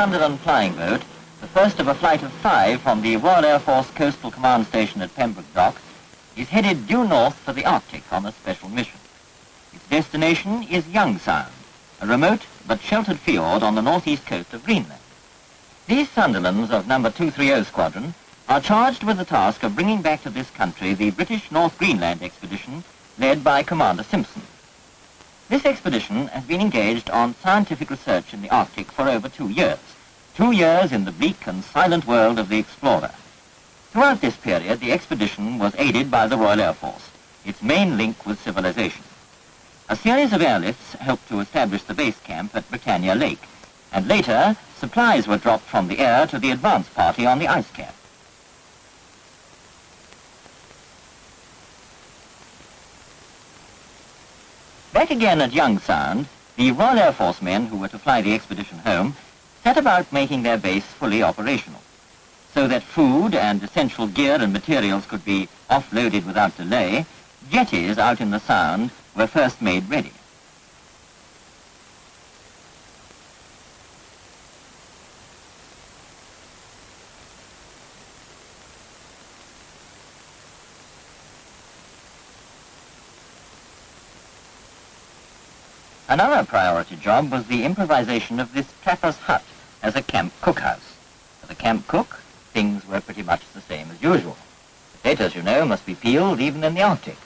Sunderland flying boat, the first of a flight of 5 from the Royal Air Force Coastal Command Station at Pembroke Dock, is headed due north for the Arctic on a special mission. Its destination is Young Sound, a remote but sheltered fjord on the northeast coast of Greenland. These Sunderlands of No. 230 Squadron are charged with the task of bringing back to this country the British North Greenland expedition led by Commander Simpson. This expedition has been engaged on scientific research in the Arctic for over 2 years. 2 years in the bleak and silent world of the explorer. Throughout this period, the expedition was aided by the Royal Air Force, its main link with civilization. A series of airlifts helped to establish the base camp at Britannia Lake, and later, supplies were dropped from the air to the advance party on the ice cap. Back again at Young Sound, the Royal Air Force men who were to fly the expedition home set about making their base fully operational, so that food and essential gear and materials could be offloaded without delay. Jetties out in the Sound were first made ready. Another priority job was the improvisation of this trapper's hut as a camp cookhouse. For the camp cook, things were pretty much the same as usual. Potatoes, you know, must be peeled even in the Arctic.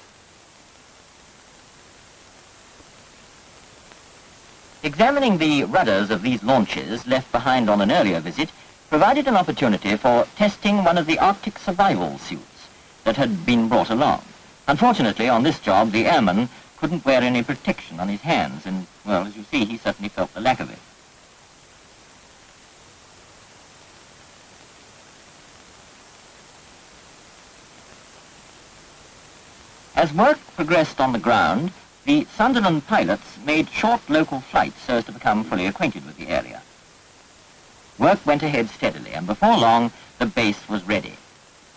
Examining the rudders of these launches left behind on an earlier visit provided an opportunity for testing one of the Arctic survival suits that had been brought along. Unfortunately, on this job, the airman couldn't wear any protection on his hands, and, well, as you see, he certainly felt the lack of it. As work progressed on the ground, the Sunderland pilots made short local flights so as to become fully acquainted with the area. Work went ahead steadily, and before long, the base was ready.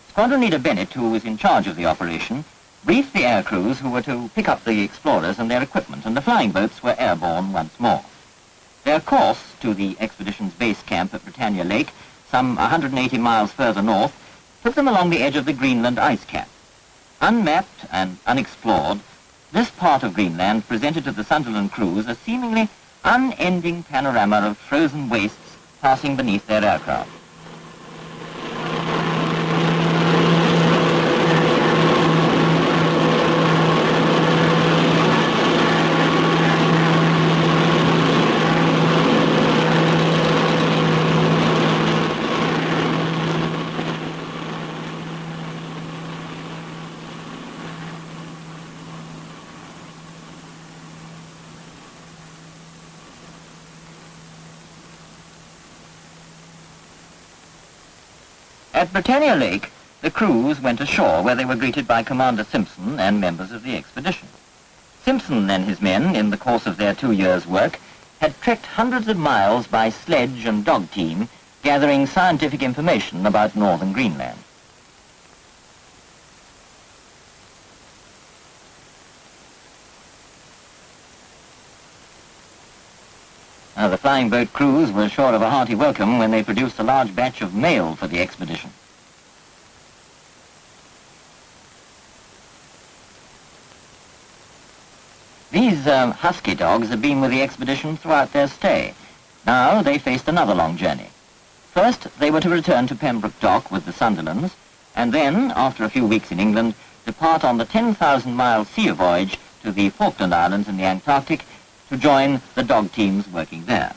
Squadron Leader Bennett, who was in charge of the operation, briefed the air crews who were to pick up the explorers and their equipment, and the flying boats were airborne once more. Their course to the expedition's base camp at Britannia Lake, some 180 miles further north, took them along the edge of the Greenland ice cap. Unmapped and unexplored, this part of Greenland presented to the Sunderland crews a seemingly unending panorama of frozen wastes passing beneath their aircraft. At Britannia Lake, the crews went ashore where they were greeted by Commander Simpson and members of the expedition. Simpson and his men, in the course of their 2 years' work, had trekked hundreds of miles by sledge and dog team, gathering scientific information about northern Greenland. Now, the flying boat crews were sure of a hearty welcome when they produced a large batch of mail for the expedition. These husky dogs had been with the expedition throughout their stay. Now they faced another long journey. First, they were to return to Pembroke Dock with the Sunderlands, and then, after a few weeks in England, depart on the 10,000-mile sea voyage to the Falkland Islands in the Antarctic to join the dog teams working there.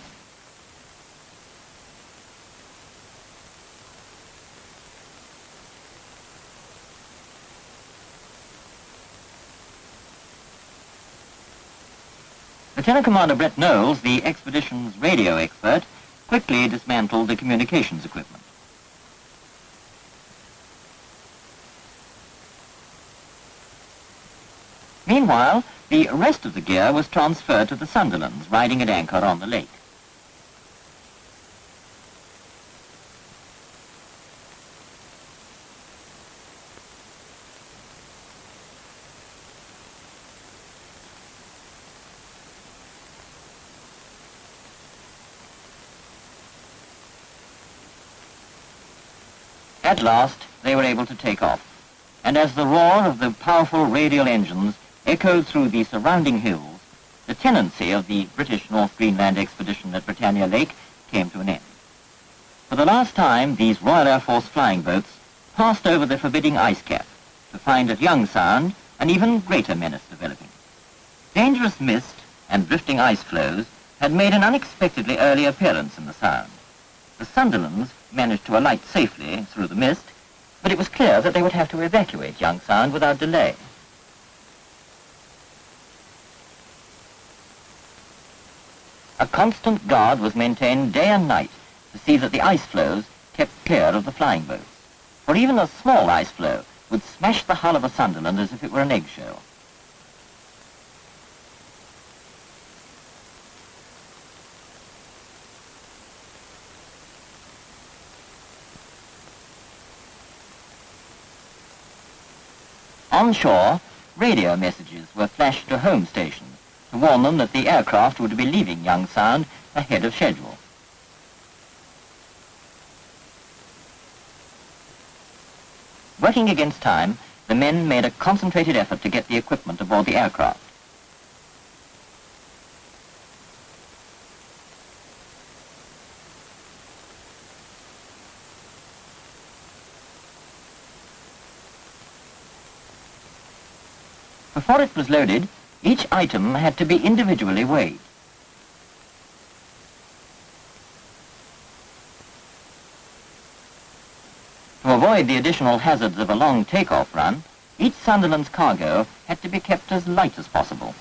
Lieutenant Commander Brett Knowles, the expedition's radio expert, quickly dismantled the communications equipment. Meanwhile, the rest of the gear was transferred to the Sunderlands, riding at anchor on the lake. At last, they were able to take off, and as the roar of the powerful radial engines echoed through the surrounding hills, the tenancy of the British North Greenland expedition at Britannia Lake came to an end. For the last time, these Royal Air Force flying boats passed over the forbidding ice cap to find at Young Sound an even greater menace developing. Dangerous mist and drifting ice floes had made an unexpectedly early appearance in the Sound. The Sunderlands managed to alight safely through the mist, but it was clear that they would have to evacuate Young Sound without delay. A constant guard was maintained day and night to see that the ice floes kept clear of the flying boats, for even a small ice floe would smash the hull of a Sunderland as if it were an eggshell. On shore, radio messages were flashed to home stations to warn them that the aircraft would be leaving Young Sound ahead of schedule. Working against time, the men made a concentrated effort to get the equipment aboard the aircraft. Before it was loaded, each item had to be individually weighed. To avoid the additional hazards of a long takeoff run, each Sunderland's cargo had to be kept as light as possible.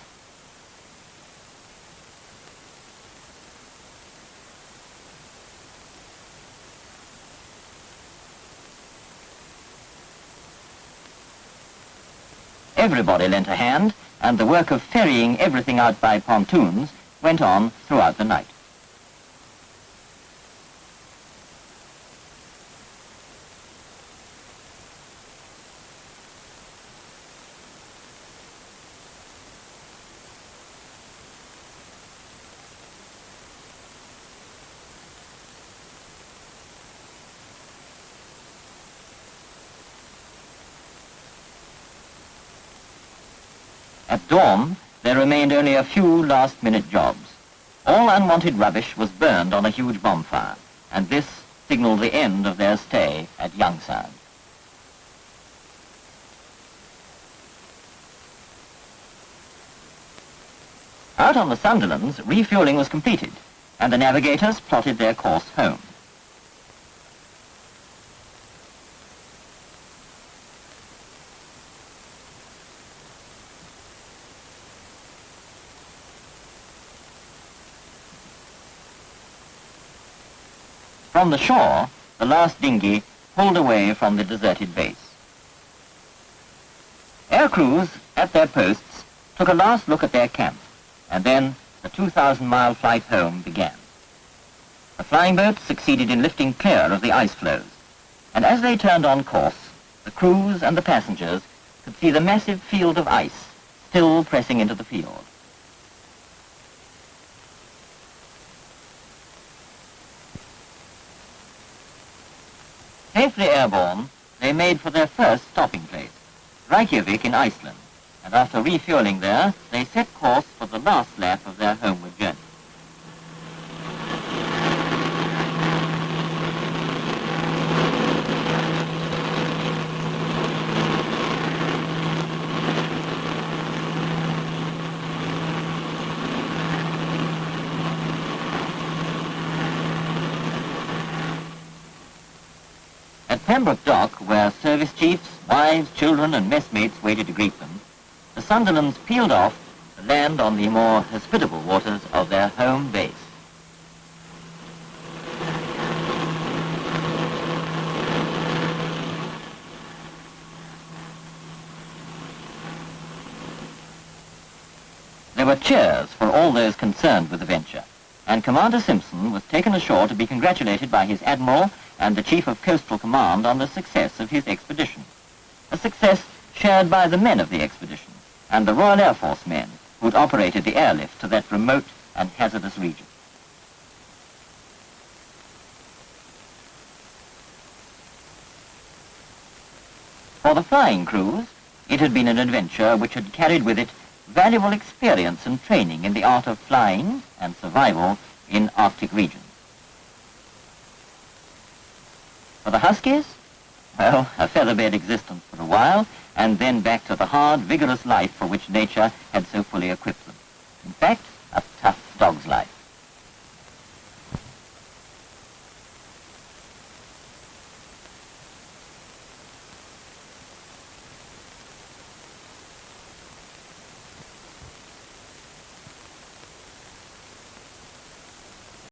Everybody lent a hand, and the work of ferrying everything out by pontoons went on throughout the night. At dawn, there remained only a few last-minute jobs. All unwanted rubbish was burned on a huge bonfire, and this signaled the end of their stay at Young Sound. Out on the Sunderlands, refueling was completed, and the navigators plotted their course home. From the shore, the last dinghy pulled away from the deserted base. Air crews at their posts took a last look at their camp, and then the 2,000-mile flight home began. The flying boats succeeded in lifting clear of the ice floes, and as they turned on course, the crews and the passengers could see the massive field of ice still pressing into the field. Safely airborne, they made for their first stopping place, Reykjavik in Iceland, and after refueling there, they set course for the last lap of their homeward journey. At Pembroke Dock, where service chiefs, wives, children and messmates waited to greet them, the Sunderlands peeled off to land on the more hospitable waters of their home base. There were cheers for all those concerned with the venture, and Commander Simpson was taken ashore to be congratulated by his Admiral and the Chief of Coastal Command on the success of his expedition. A success shared by the men of the expedition and the Royal Air Force men who'd operated the airlift to that remote and hazardous region. For the flying crews, it had been an adventure which had carried with it valuable experience and training in the art of flying and survival in Arctic regions. For the Huskies, well, a feather-bed existence for a while, and then back to the hard, vigorous life for which nature had so fully equipped them. In fact, a tough dog's life.